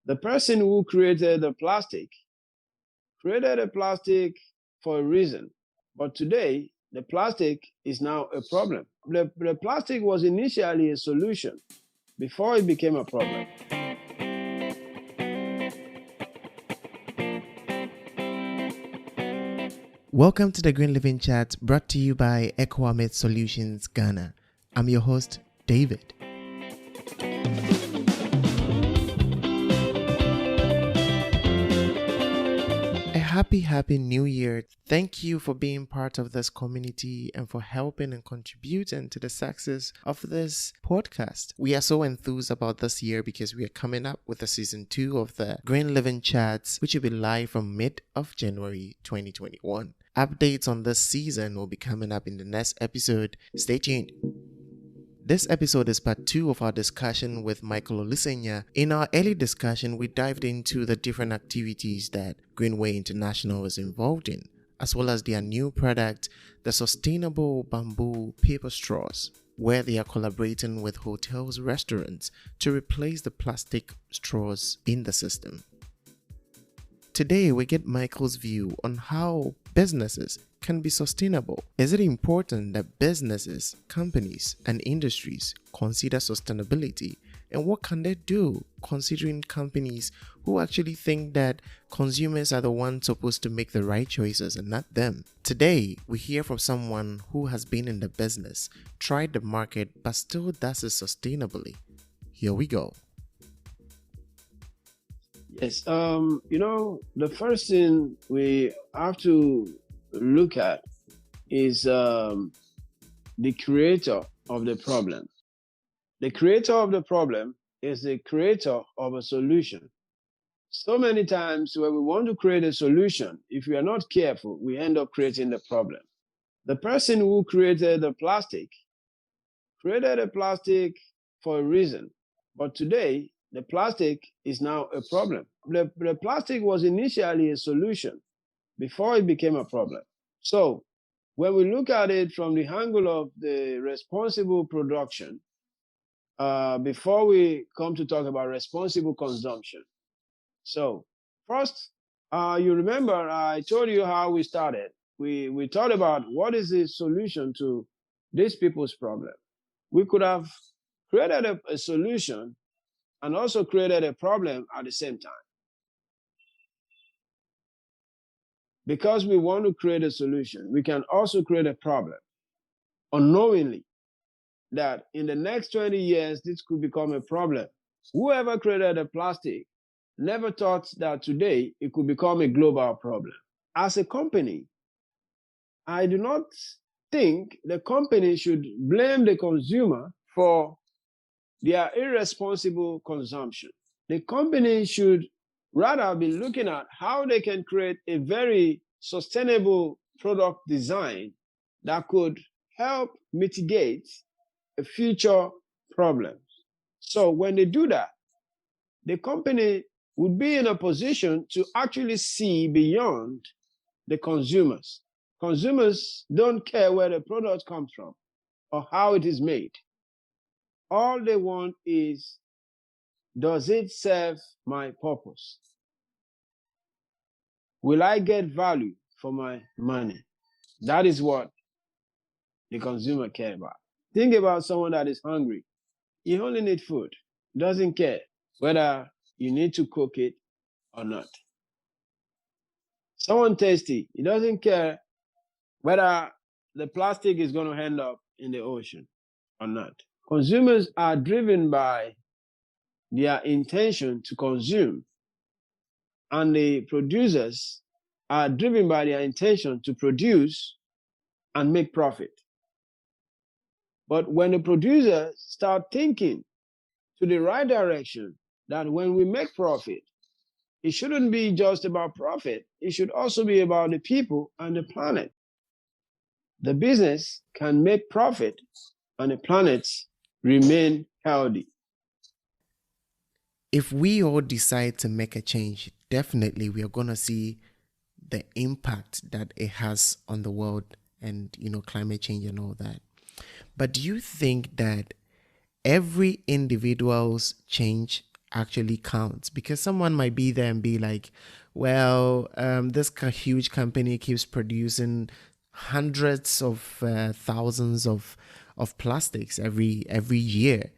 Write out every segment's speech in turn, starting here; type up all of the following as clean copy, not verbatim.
The person who created the plastic for a reason. But today, the plastic is now a problem. The plastic was initially a solution before it became a problem. Welcome to the Green Living Chat, brought to you by Amet Solutions Ghana. I'm your host, David. Happy New Year. Thank you for being part of this community and for helping and contributing to the success of this podcast. We are so enthused about this year because we are coming up with a season 2 of the Green Living Chats, which will be live from mid of January 2021. Updates on this season will be coming up in the next episode. Stay tuned. This episode is part 2 of our discussion with Misbah-Olusanya. In our early discussion, we dived into the different activities that Greenway International is involved in, as well as their new product, the sustainable bamboo paper straws, where they are collaborating with hotels, restaurants to replace the plastic straws in the system. Today, we get Michael's view on how businesses can be sustainable. Is it important that businesses, companies, and industries consider sustainability? And what can they do considering companies who actually think that consumers are the ones supposed to make the right choices and not them? Today, we hear from someone who has been in the business, tried the market, but still does it sustainably. Here we go. Yes, the first thing we have to look at is the creator of the problem. The creator of the problem is the creator of a solution. So many times when we want to create a solution, if we are not careful, we end up creating the problem. The person who created the plastic for a reason, but today the plastic is now a problem. The plastic was initially a solution before it became a problem. So when we look at it from the angle of the responsible production, before we come to talk about responsible consumption. So first, you remember I told you how we started. We thought about what is the solution to these people's problem. We could have created a solution and also created a problem at the same time. Because we want to create a solution, we can also create a problem, unknowingly, that in the next 20 years, this could become a problem. Whoever created the plastic never thought that today it could become a global problem. As a company, I do not think the company should blame the consumer for their irresponsible consumption. The company should rather be looking at how they can create a very sustainable product design that could help mitigate a future problems. So when they do that, the company would be in a position to actually see beyond the consumers. Consumers don't care where the product comes from or how it is made. All they want is, does it serve my purpose? Will I get value for my money? That is what the consumer cares about. Think about someone that is hungry. He only needs food. Doesn't care whether you need to cook it or not. Someone thirsty. He doesn't care whether the plastic is going to end up in the ocean or not. Consumers are driven by their intention to consume, and the producers are driven by their intention to produce and make profit. But when the producers start thinking to the right direction, that when we make profit, it shouldn't be just about profit, it should also be about the people and the planet. The business can make profit and the planet remain healthy. If we all decide to make a change, definitely we are going to see the impact that it has on the world and, climate change and all that. But do you think that every individual's change actually counts, because someone might be there and be like, well, this huge company keeps producing hundreds of thousands of plastics every year,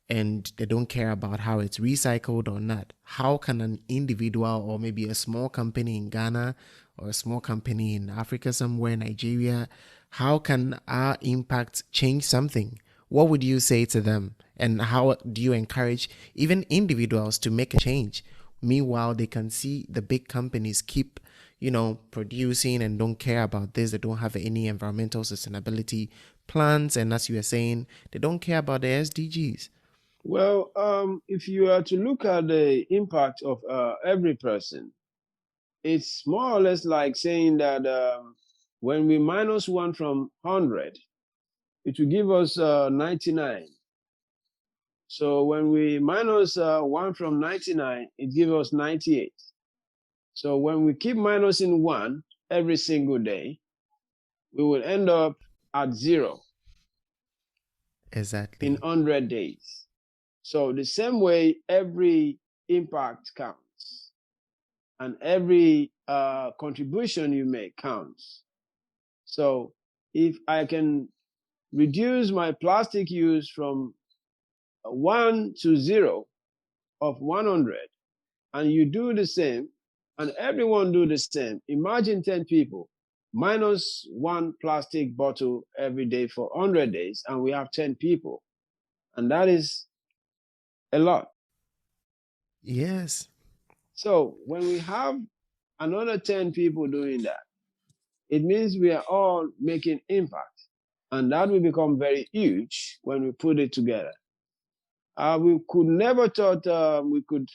and they don't care about how it's recycled or not. How can an individual or maybe a small company in Ghana or a small company in Africa somewhere, Nigeria, how can our impact change something? What would you say to them? And how do you encourage even individuals to make a change? Meanwhile, they can see the big companies keep, producing and don't care about this. They don't have any environmental sustainability plans. And as you were saying, they don't care about the SDGs. Well, if you are to look at the impact of every person, it's more or less like saying that when we minus 1 from 100, it will give us 99. So when we minus 1 from 99, it gives us 98. So when we keep minusing 1 every single day, we will end up at 0. Exactly. In 100 days. So the same way, every impact counts, and every contribution you make counts. So if I can reduce my plastic use from 1 to 0 of 100, and you do the same, and everyone do the same, imagine 10 people minus 1 plastic bottle every day for 100 days, and we have 10 people. And that is a lot. Yes. So when we have another 10 people doing that, it means we are all making impact. And that will become very huge when we put it together. We could never thought we could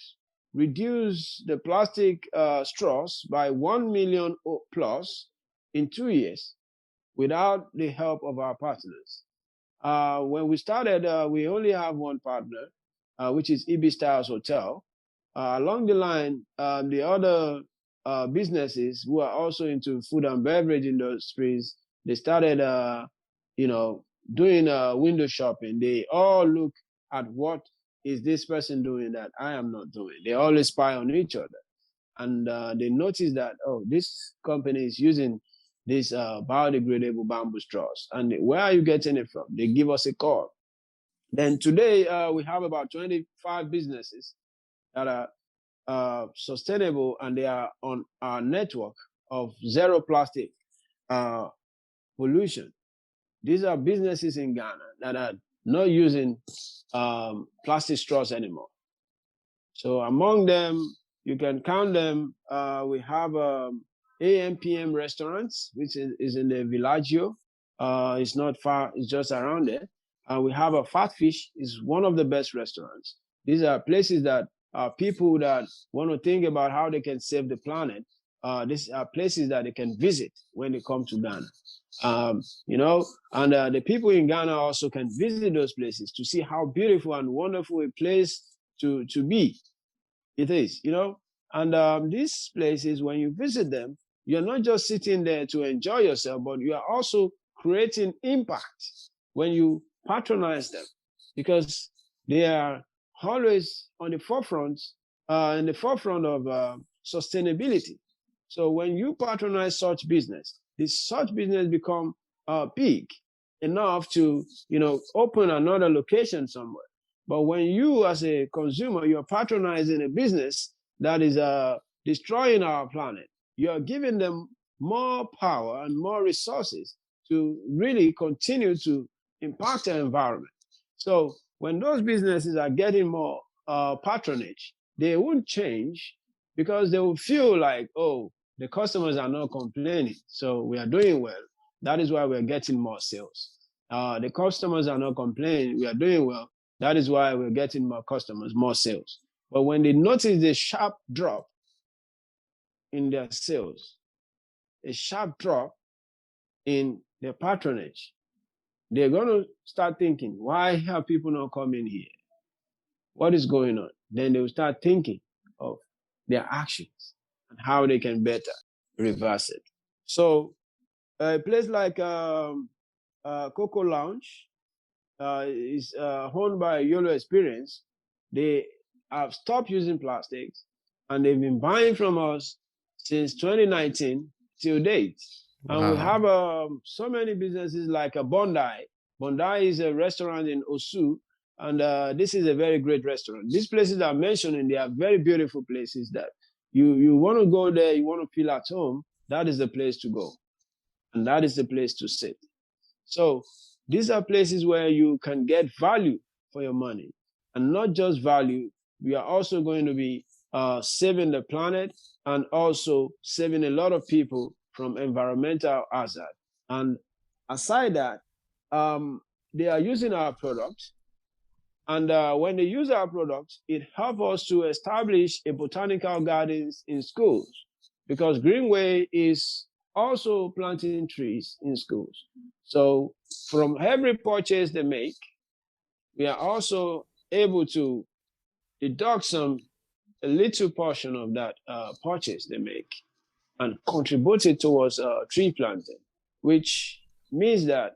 reduce the plastic straws by 1 million plus in 2 years without the help of our partners. When we started, we only have one partner, which is EB Styles Hotel. Along the line, the other businesses who are also into food and beverage industries, they started, doing window shopping. They all look at what is this person doing that I am not doing. They always spy on each other. And they notice that, oh, this company is using these biodegradable bamboo straws. And where are you getting it from? They give us a call. Then today, we have about 25 businesses that are sustainable, and they are on our network of zero plastic pollution. These are businesses in Ghana that are not using plastic straws anymore. So among them, you can count them. We have AM/PM restaurants, which is in the Villaggio. It's not far, it's just around there. We have a Fat Fish, is one of the best restaurants. These are places that people that want to think about how they can save the planet. These are places that they can visit when they come to Ghana. And the people in Ghana also can visit those places to see how beautiful and wonderful a place to be. It is, and these places, when you visit them, you're not just sitting there to enjoy yourself, but you are also creating impact when you patronize them, because they are always on the forefront, in the forefront of sustainability. So when you patronize such business become big enough to, open another location somewhere. But when you, as a consumer, you're patronizing a business that is destroying our planet, you're giving them more power and more resources to really continue to impact the environment. So when those businesses are getting more patronage, they won't change, because they will feel like, oh, the customers are not complaining, so we are doing well. That is why we're getting more sales. The customers are not complaining, we are doing well. That is why we're getting more customers, more sales. But when they notice the sharp drop in their sales, a sharp drop in their patronage, they're going to start thinking, why have people not coming here? What is going on? Then they will start thinking of their actions and how they can better reverse it. So a place like Coco Lounge is owned by YOLO Experience. They have stopped using plastics, and they've been buying from us since 2019 till date. Wow. And we have so many businesses like a Bondi. Bondi is a restaurant in Osu, and this is a very great restaurant. These places I'm mentioning, they are very beautiful places that you want to go there, you want to feel at home, that is the place to go. And that is the place to sit. So these are places where you can get value for your money. And not just value, we are also going to be saving the planet and also saving a lot of people from environmental hazard. And aside that, they are using our products. And when they use our products, it helps us to establish a botanical gardens in schools, because Greenway is also planting trees in schools. So from every purchase they make, we are also able to deduct a little portion of that purchase they make and contribute it towards tree planting, which means that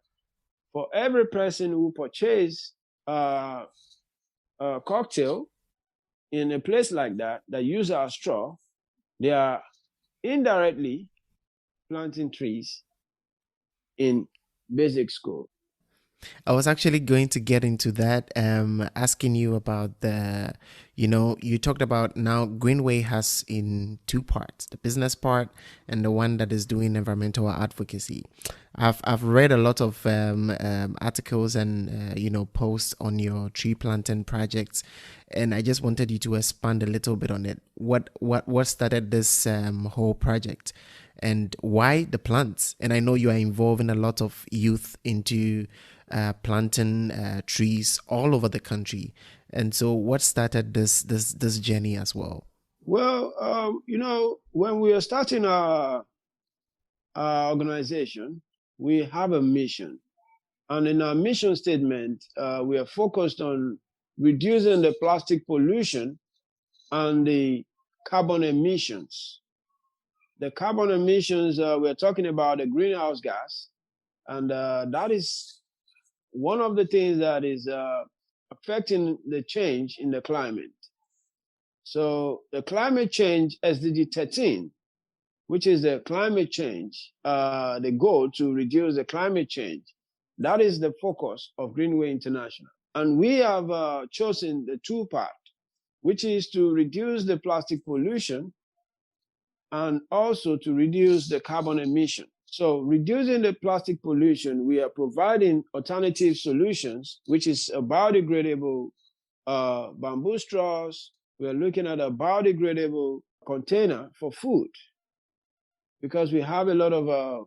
for every person who purchases a cocktail in a place like that use our straw, they are indirectly planting trees in basic school. I was actually going to get into that, asking you about you talked about now Greenway has in two parts, the business part and the one that is doing environmental advocacy. I've read a lot of articles and posts on your tree planting projects, and I just wanted you to expand a little bit on it. What started this whole project, and why the plants? And I know you are involving a lot of youth into planting trees all over the country. And so what started this journey as well? Well, when we are starting our organization, we have a mission. And in our mission statement, we are focused on reducing the plastic pollution and the carbon emissions. The carbon emissions, we're talking about the greenhouse gas, and that is one of the things that is affecting the change in the climate. So the climate change SDG 13, which is the climate change, the goal to reduce the climate change, that is the focus of Greenway International. And we have chosen the two part, which is to reduce the plastic pollution and also to reduce the carbon emission. So reducing the plastic pollution, we are providing alternative solutions, which is a biodegradable bamboo straws. We are looking at a biodegradable container for food, because we have a lot of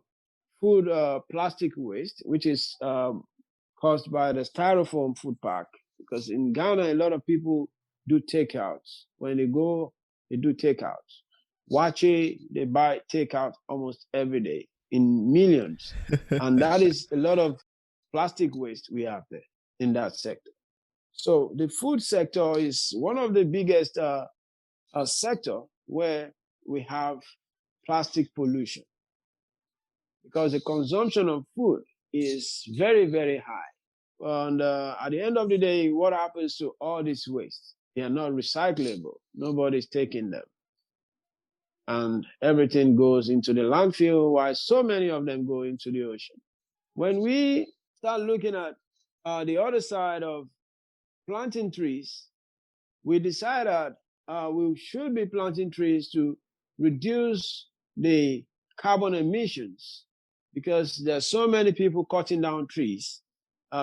food plastic waste, which is caused by the styrofoam food pack. Because in Ghana, a lot of people do takeouts. When they go, they do takeouts. Wache, they buy takeout almost every day in millions. And that is a lot of plastic waste we have there in that sector. So the food sector is one of the biggest sector where we have plastic pollution, because the consumption of food is very, very high. And at the end of the day, what happens to all this waste? They are not recyclable. Nobody's taking them. And everything goes into the landfill, while so many of them go into the ocean. When we start looking at the other side of planting trees, we decided we should be planting trees to reduce the carbon emissions, because there are so many people cutting down trees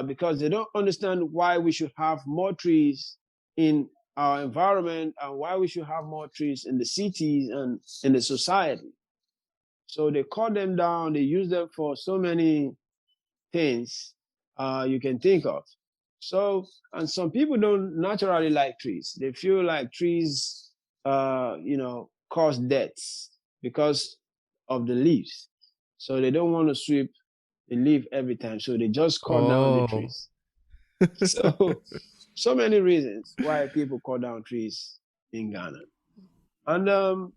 because they don't understand why we should have more trees in our environment and why we should have more trees in the cities and in the society. So they cut them down, they use them for so many things you can think of. So, and some people don't naturally like trees. They feel like trees, cause deaths because of the leaves. So they don't want to sweep the leaf every time. So they just cut down the trees. So many reasons why people cut down trees in Ghana. And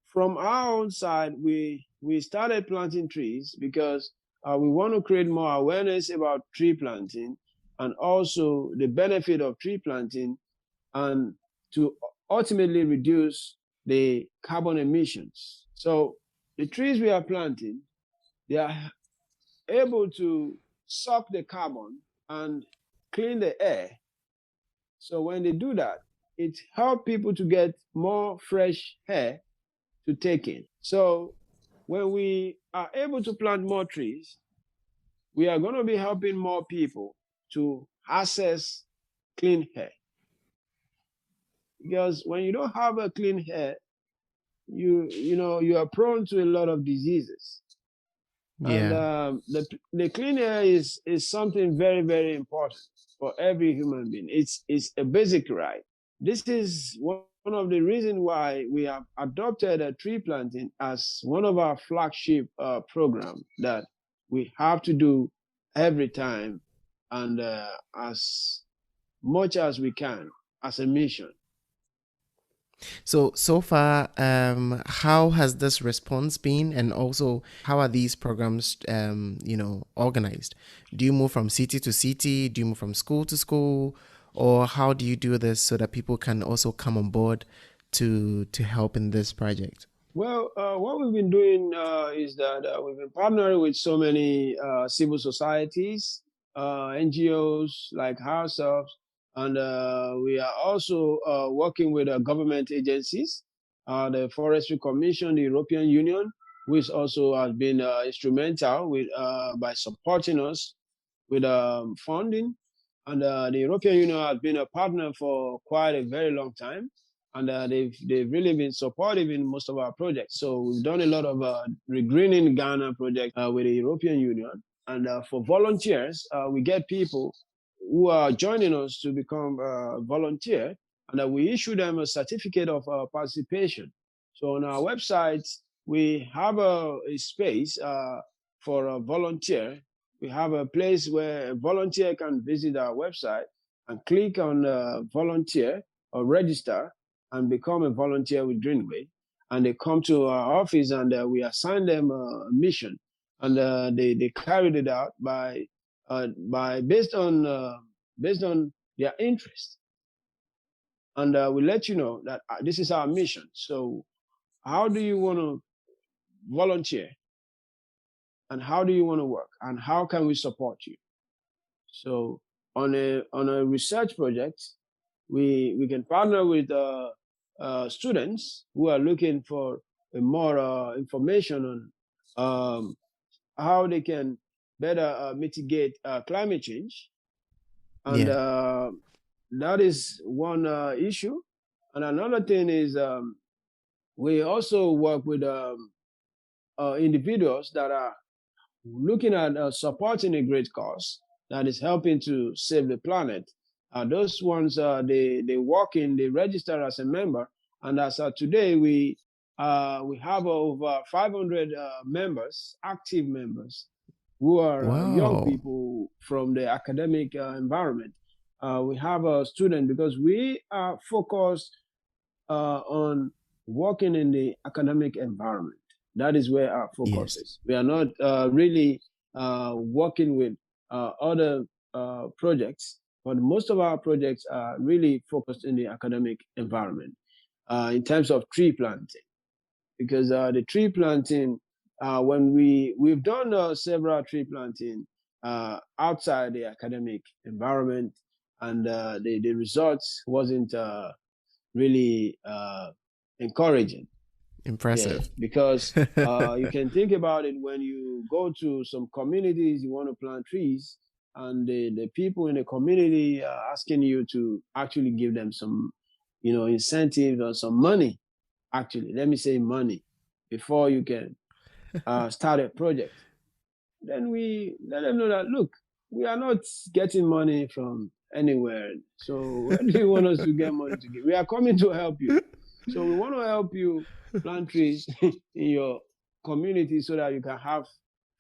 from our own side, we started planting trees because we want to create more awareness about tree planting and also the benefit of tree planting and to ultimately reduce the carbon emissions. So the trees we are planting, they are able to suck the carbon and clean the air. So when they do that, it helps people to get more fresh air to take in. So when we are able to plant more trees, we are going to be helping more people to access clean air. Because when you don't have a clean air, you are prone to a lot of diseases. And the clean air is something very, very important for every human being. It's a basic right. This is one of the reasons why we have adopted a tree planting as one of our flagship programs that we have to do every time and as much as we can as a mission. So far, how has this response been, and also how are these programs, organized? Do you move from city to city? Do you move from school to school, or how do you do this so that people can also come on board to help in this project? Well, what we've been doing is that we've been partnering with so many civil societies, NGOs like ourselves, and we are also working with government agencies, the Forestry Commission, the European Union, which also has been instrumental by supporting us with funding. And the European Union has been a partner for quite a very long time. And they've really been supportive in most of our projects. So we've done a lot of regreening Ghana project with the European Union. And for volunteers, we get people who are joining us to become volunteer, and we issue them a certificate of participation. So on our website, we have a space for a volunteer. We have a place where a volunteer can visit our website and click on volunteer or register and become a volunteer with Greenway. And they come to our office and we assign them a mission. And they carried it out by based on their interest. And we let you know that this is our mission. So how do you want to volunteer? And how do you want to work? And how can we support you? So on a research project, we can partner with students who are looking for more information on how they can better mitigate climate change. And that is one issue. And another thing is we also work with individuals that are looking at supporting a great cause that is helping to save the planet. Those ones, they register as a member. And as of today, we have over 500 members, active members, who are young people from the academic environment. We have a student because we are focused on working in the academic environment. That is where our focus is. We are not really working with other projects, but most of our projects are really focused in the academic environment in terms of tree planting. Because the tree planting, when we've done several tree planting outside the academic environment, and the results wasn't really encouraging. Impressive. Yeah, because you can think about it when you go to some communities, you want to plant trees, and the people in the community are asking you to actually give them some, incentives or some money. Actually, let me say money before you can start a project. Then we let them know that, look, we are not getting money from anywhere. So where do you want us to get money to give? We are coming to help you. So we want to help you plant trees in your community so that you can have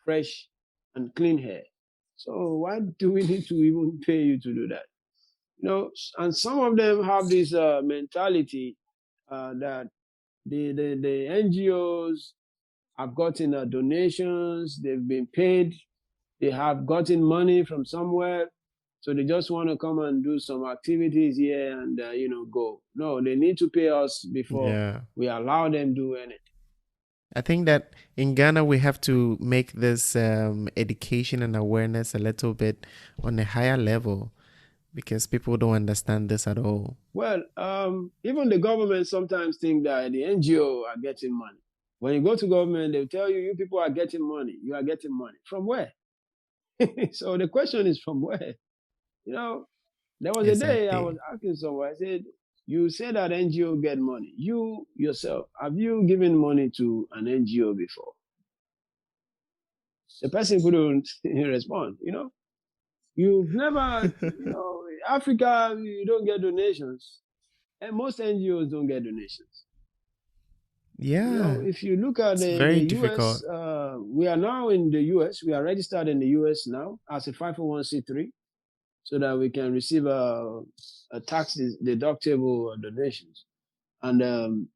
fresh and clean air. So why do we need to even pay you to do that? And some of them have this mentality that the NGOs have gotten donations, they've been paid, they have gotten money from somewhere, So they just want to come and do some activities here and go. No, they need to pay us before we allow them do anything. I think that in Ghana we have to make this education and awareness a little bit on a higher level, because people don't understand this at all. Well, even the government sometimes think that the NGO are getting money. When you go to government, they'll tell you, you people are getting money. You are getting money. From where? So the question is, from where? There was a day I was asking someone, I said, you say that NGO get money. You yourself, have you given money to an NGO before? The person couldn't respond. You've never, Africa, you don't get donations. And most NGOs don't get donations. Yeah. If you look at the US, we are now in the US. We are registered in the US now as a 501c3, so that we can receive a tax deductible donations. And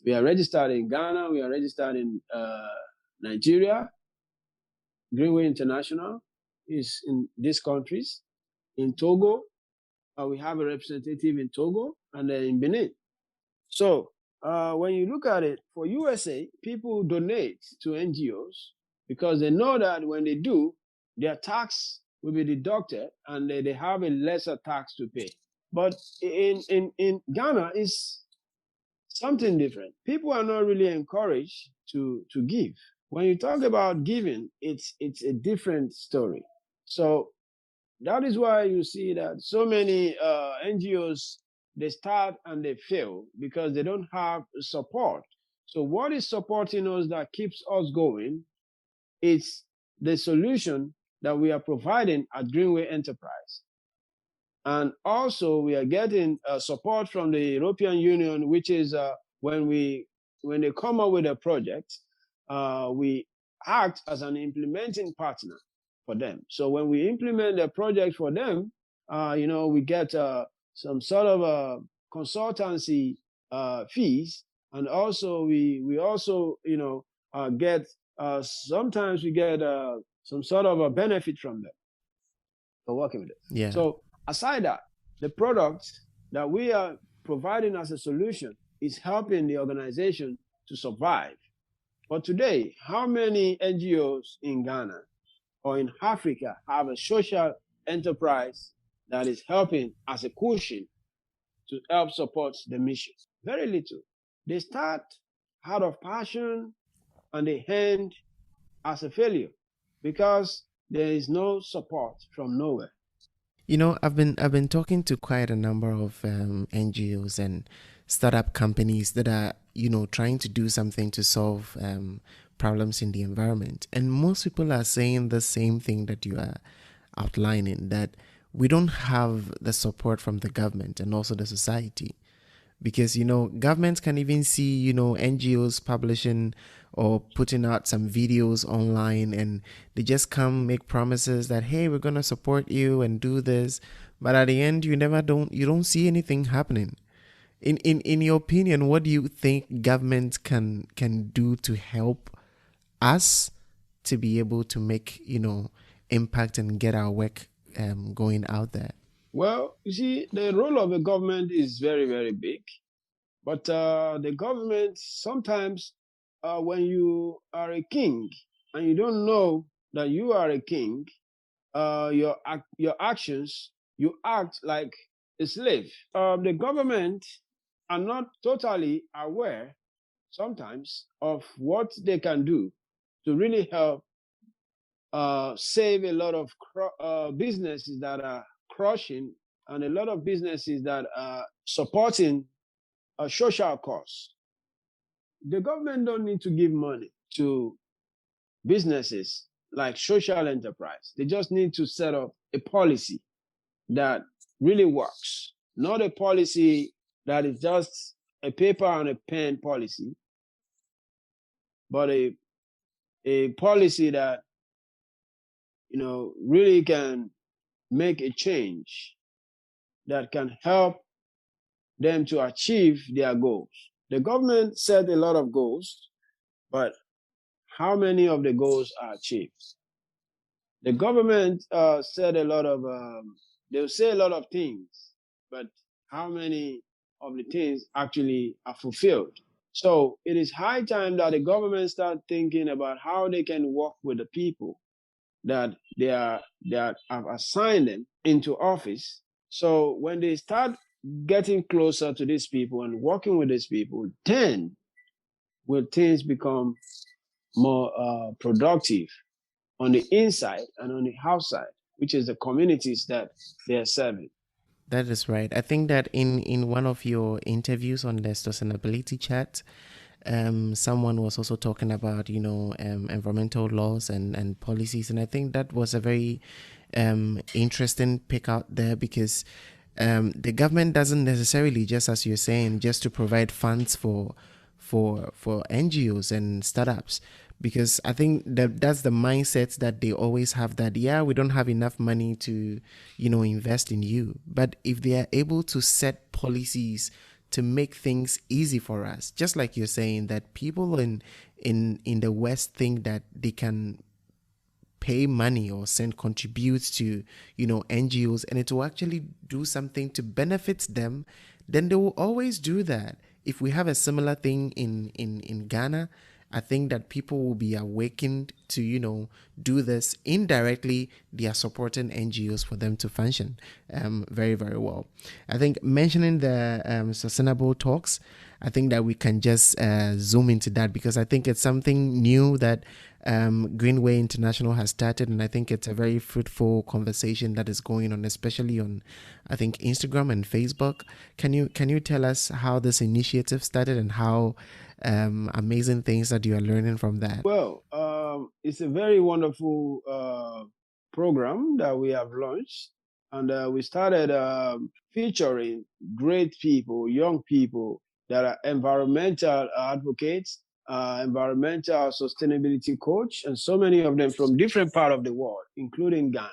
we are registered in Ghana. We are registered in Nigeria. Greenway International is in these countries. In Togo, we have a representative in Togo and in Benin. So when you look at it, for USA, people donate to NGOs because they know that when they do, their tax will be deducted and they have a lesser tax to pay. But in Ghana, it's something different. People are not really encouraged to give. When you talk about giving, it's a different story. So that is why you see that so many NGOs, they start and they fail because they don't have support. So what is supporting us that keeps us going? It's the solution that we are providing at Greenway Enterprise. And also we are getting support from the European Union, which is when they come up with a project, we act as an implementing partner for them. So when we implement the project for them, we get some sort of consultancy fees, and also we also get sometimes we get some sort of a benefit from them for working with it. Yeah. So aside that, the product that we are providing as a solution is helping the organization to survive. But today, how many NGOs in Ghana or in Africa have a social enterprise that is helping as a cushion to help support the mission? Very little. They start out of passion and they end as a failure because there is no support from nowhere. I've been talking to quite a number of NGOs and startup companies that are trying to do something to solve problems in the environment, and most people are saying the same thing that you are outlining, that we don't have the support from the government and also the society. Because governments can even see NGOs publishing or putting out some videos online, and they just come make promises that, hey, we're gonna support you and do this, but at the end you don't see anything happening. In your opinion, what do you think government can do to help us to be able to make impact and get our work going out there? Well, you see, the role of the government is very, very big. But the government, sometimes when you are a king and you don't know that you are a king, your actions, you act like a slave. The government are not totally aware sometimes of what they can do to really help save a lot of businesses that are crushing, and a lot of businesses that are supporting a social cause. The government don't need to give money to businesses like social enterprise. They just need to set up a policy that really works, not a policy that is just a paper and a pen policy, but a policy that really can make a change that can help them to achieve their goals. The government set a lot of goals, but how many of the goals are achieved? The government set a lot of they'll say a lot of things, but how many of the things actually are fulfilled? So it is high time that the government start thinking about how they can work with the people that that have assigned them into office. So when they start getting closer to these people and working with these people, then will things become more productive on the inside and on the outside, which is the communities that they are serving. That is right. I think that in one of your interviews on the sustainability chat, someone was also talking about, environmental laws and policies. And I think that was a very interesting pick out there, because the government doesn't necessarily, just as you're saying, just to provide funds for NGOs and startups, because I think that's the mindset that they always have, that yeah, we don't have enough money to invest in you. But if they are able to set policies to make things easy for us, just like you're saying, that people in the West think that they can pay money or contribute to NGOs, and it will actually do something to benefit them, then they will always do that. If we have a similar thing in Ghana, I think that people will be awakened to do this. Indirectly, they are supporting NGOs for them to function very, very well. I think mentioning the sustainable talks, I think that we can just zoom into that, because I think it's something new that Greenway International has started, and I think it's a very fruitful conversation that is going on, especially on, I think, Instagram and Facebook. Can you tell us how this initiative started and how amazing things that you are learning from that? Well, it's a very wonderful program that we have launched, and we started featuring great people, young people that are environmental advocates, environmental sustainability coach, and so many of them from different parts of the world, including Ghana.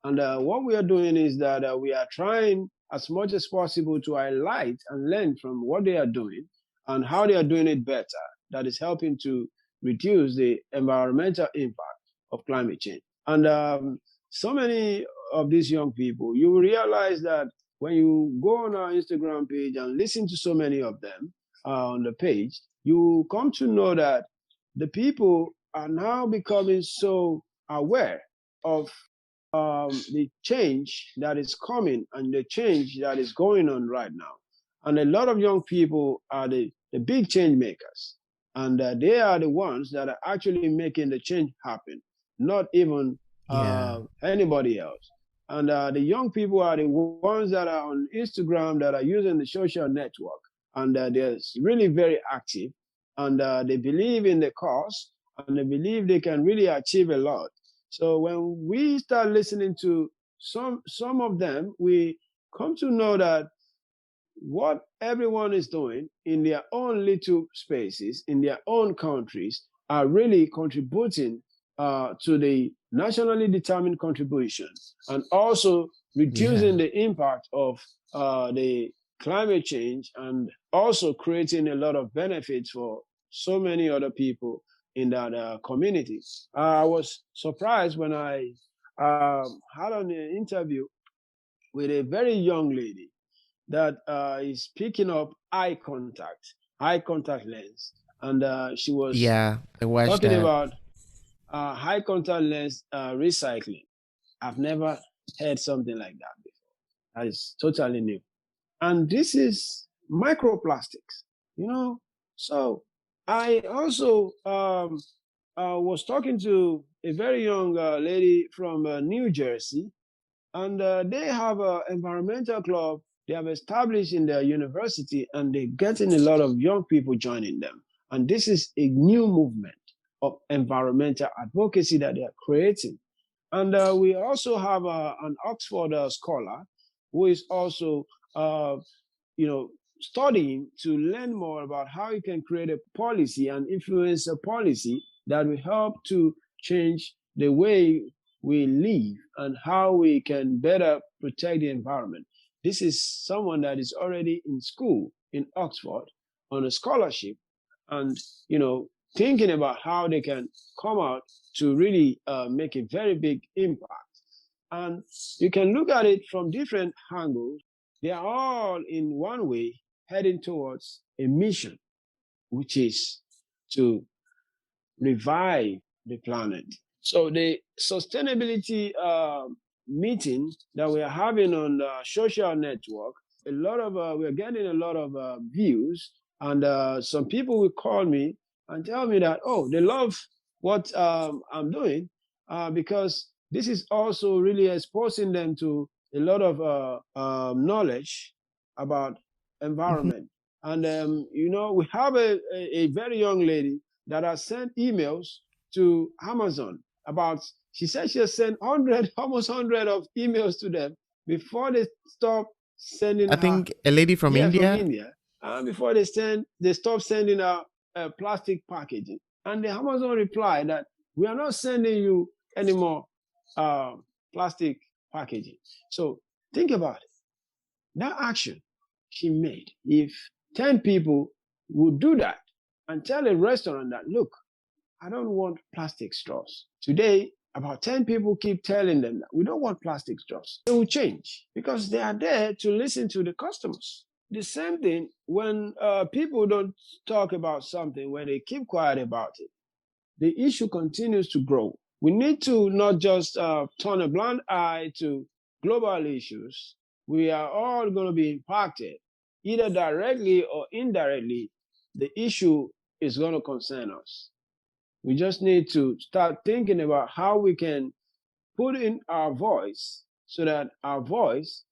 And what we are doing is that we are trying as much as possible to highlight and learn from what they are doing and how they are doing it better. That is helping to reduce the environmental impact of climate change. And so many of these young people, you will realize that when you go on our Instagram page and listen to so many of them on the page, you come to know that the people are now becoming so aware of the change that is coming and the change that is going on right now. And a lot of young people are the big change makers. And they are the ones that are actually making the change happen, not even anybody else. And the young people are the ones that are on Instagram, that are using the social network. And they're really very active. And they believe in the cause, and they believe they can really achieve a lot. So when we start listening to some of them, we come to know that what everyone is doing in their own little spaces, in their own countries, are really contributing to the nationally determined contribution, and also reducing the impact of the climate change, and also creating a lot of benefits for so many other people in that community. I was surprised when I had an interview with a very young lady that is picking up eye contact lens. And she was I watched talking that. about high contact lens recycling. I've never heard something like that before. That is totally new. And this is microplastics, you know. So I also was talking to a very young lady from New Jersey, and they have an environmental club they have established in their university, and they're getting a lot of young people joining them. And this is a new movement of environmental advocacy that they are creating. And we also have an Oxford scholar who is also, uh, studying to learn more about how you can create a policy and influence a policy that will help to change the way we live and how we can better protect the environment. This is someone that is already in school in Oxford on a scholarship, and thinking about how they can come out to really make a very big impact. And you can look at it from different angles. They are all in one way heading towards a mission, which is to revive the planet. So the sustainability meeting that we are having on the social network, we're getting a lot of views, and some people will call me and tell me that, oh, they love what I'm doing because this is also really exposing them to a lot of knowledge about environment. And we have a very young lady that has sent emails to Amazon about. She said she has sent almost 100 of emails to them before they stop sending I her. think a lady from India. From India. Before they stop sending her plastic packaging. And the Amazon replied that we are not sending you any more plastic packaging. So think about it. That action she made, if 10 people would do that and tell a restaurant that, look, I don't want plastic straws. Today, about 10 people keep telling them that we don't want plastic straws. It will change because they are there to listen to the customers. The same thing when people don't talk about something, when they keep quiet about it, the issue continues to grow. We need to not just turn a blind eye to global issues. We are all going to be impacted, either directly or indirectly. The issue is going to concern us. We just need to start thinking about how we can put in our voice so that our voice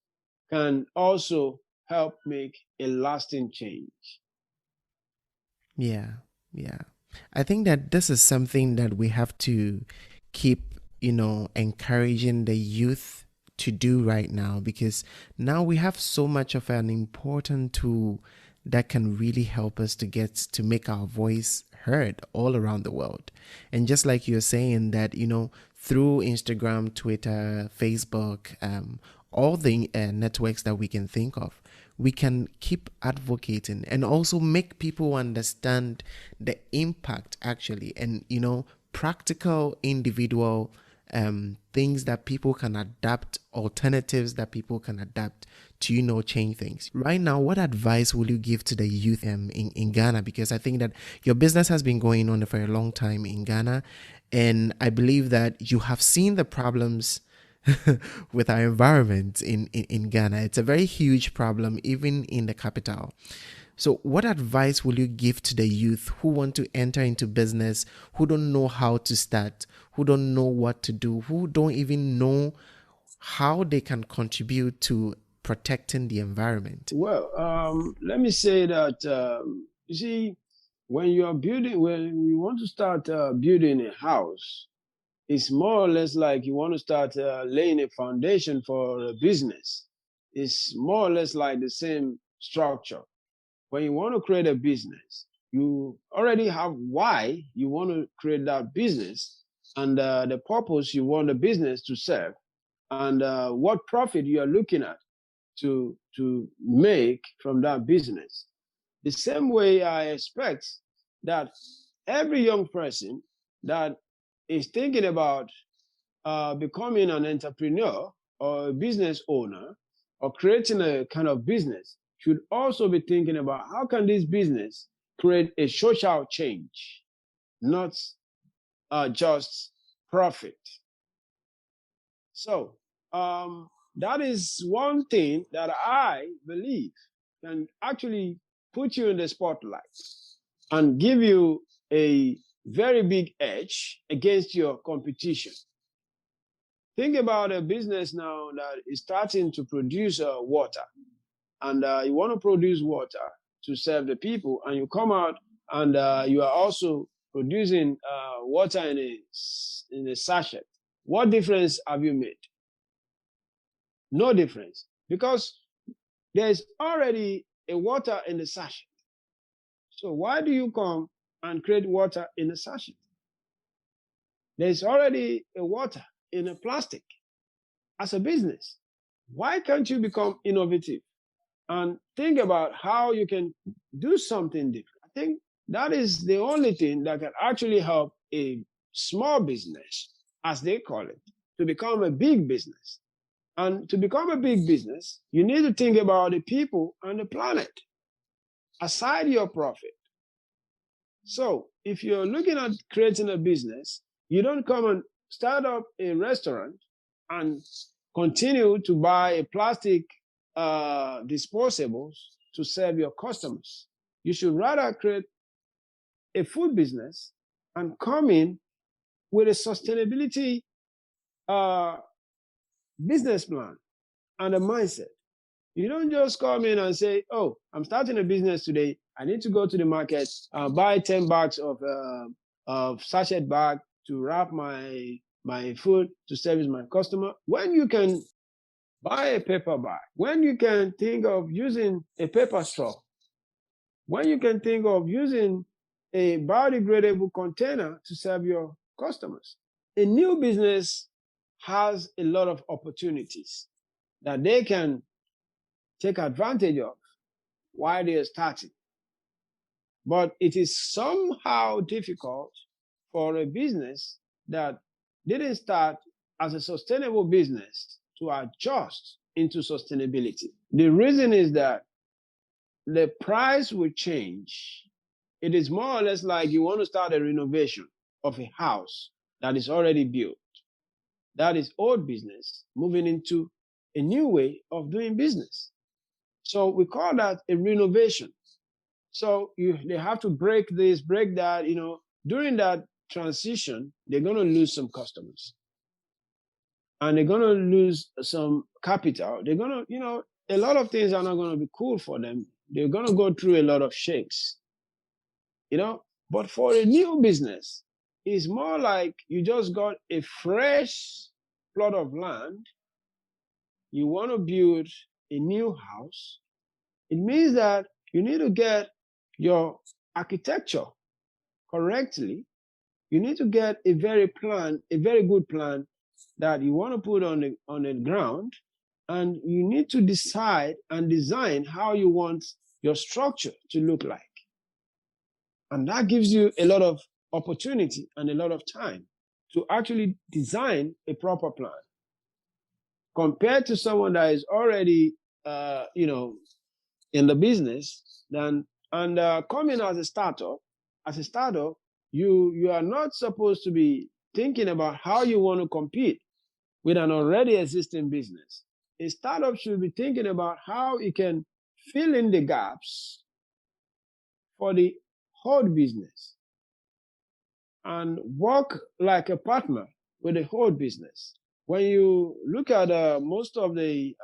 can also help make a lasting change. Yeah, yeah. I think that this is something that we have to keep, encouraging the youth to do right now, because now we have so much of an important tool that can really help us to make our voice heard all around the world. And just like you're saying that, through Instagram, Twitter, Facebook, all the networks that we can think of, we can keep advocating and also make people understand the impact actually, and practical individual things that people can adapt, alternatives that people can adapt to change things. Right now, what advice will you give to the youth in Ghana? Because I think that your business has been going on for a long time in Ghana, and I believe that you have seen the problems with our environment in Ghana. It's a very huge problem, even in the capital. So what advice will you give to the youth who want to enter into business, who don't know how to start, who don't know what to do, who don't even know how they can contribute to protecting the environment? Well, let me say that, you see, when you want to start building a house, it's more or less like you want to start laying a foundation for a business. It's more or less like the same structure. When you want to create a business, you already have why you want to create that business and the purpose you want the business to serve, and what profit you are looking at to make from that business. The same way I expect that every young person that is thinking about becoming an entrepreneur or a business owner or creating a kind of business should also be thinking about how can this business create a social change, not just profit. So that is one thing that I believe can actually put you in the spotlight and give you a very big edge against your competition. Think about a business now that is starting to produce water, and you want to produce water to serve the people, and you come out and you are also producing water in a sachet. What difference have you made? No difference, because there's already a water in the sachet. So why do you come and create water in a sachet? There's already a water in a plastic. As a business, why can't you become innovative and think about how you can do something different? I think that is the only thing that can actually help a small business, as they call it, to become a big business. And to become a big business, you need to think about the people and the planet aside your profit. So if you're looking at creating a business, you don't come and start up a restaurant and continue to buy a plastic disposables to serve your customers. You should rather create a food business and come in with a sustainability business plan and a mindset. You don't just come in and say, oh, I'm starting a business today. I need to go to the market and buy 10 bags of sachet bag to wrap my food to service my customer. When you can buy a paper bag, when you can think of using a paper straw, when you can think of using a biodegradable container to serve your customers. A new business has a lot of opportunities that they can take advantage of while they are starting. But it is somehow difficult for a business that didn't start as a sustainable business to adjust into sustainability. The reason is that the price will change. It is more or less like you want to start a renovation of a house that is already built. That is old business moving into a new way of doing business. So we call that a renovation. So they have to break this, break that. During that transition, they're going to lose some customers. And they're going to lose some capital. They're going to, a lot of things are not going to be cool for them. They're going to go through a lot of shakes. But for a new business, it's more like you just got a fresh plot of land. You want to build a new house. It means that you need to get your architecture correctly. You need to get a very good plan that you want to put on the ground, and you need to decide and design how you want your structure to look like. And that gives you a lot of opportunity and a lot of time to actually design a proper plan. Compared to someone that is already, in the business, coming as a startup, you are not supposed to be thinking about how you want to compete with an already existing business. A startup should be thinking about how it can fill in the gaps for the whole business and work like a partner with the whole business. When you look at most of the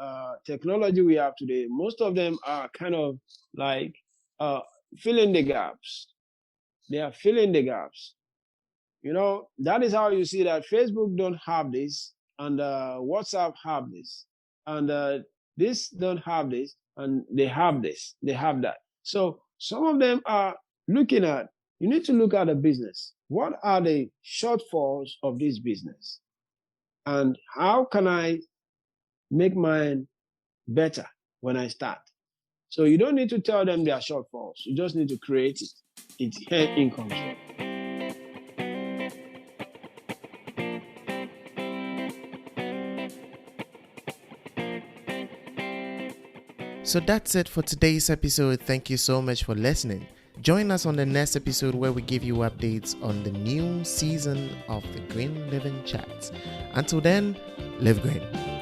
technology we have today, most of them are kind of like filling the gaps. They are filling the gaps. That is how you see that Facebook don't have this, and WhatsApp have this, and this don't have this, and they have this, they have that. So some of them are looking at, you need to look at the business. What are the shortfalls of this business? And how can I make mine better when I start? So you don't need to tell them their shortfalls. You just need to create it. It's in control. So that's it for today's episode. Thank you so much for listening. Join us on the next episode where we give you updates on the new season of the Green Living Chats. Until then, live green.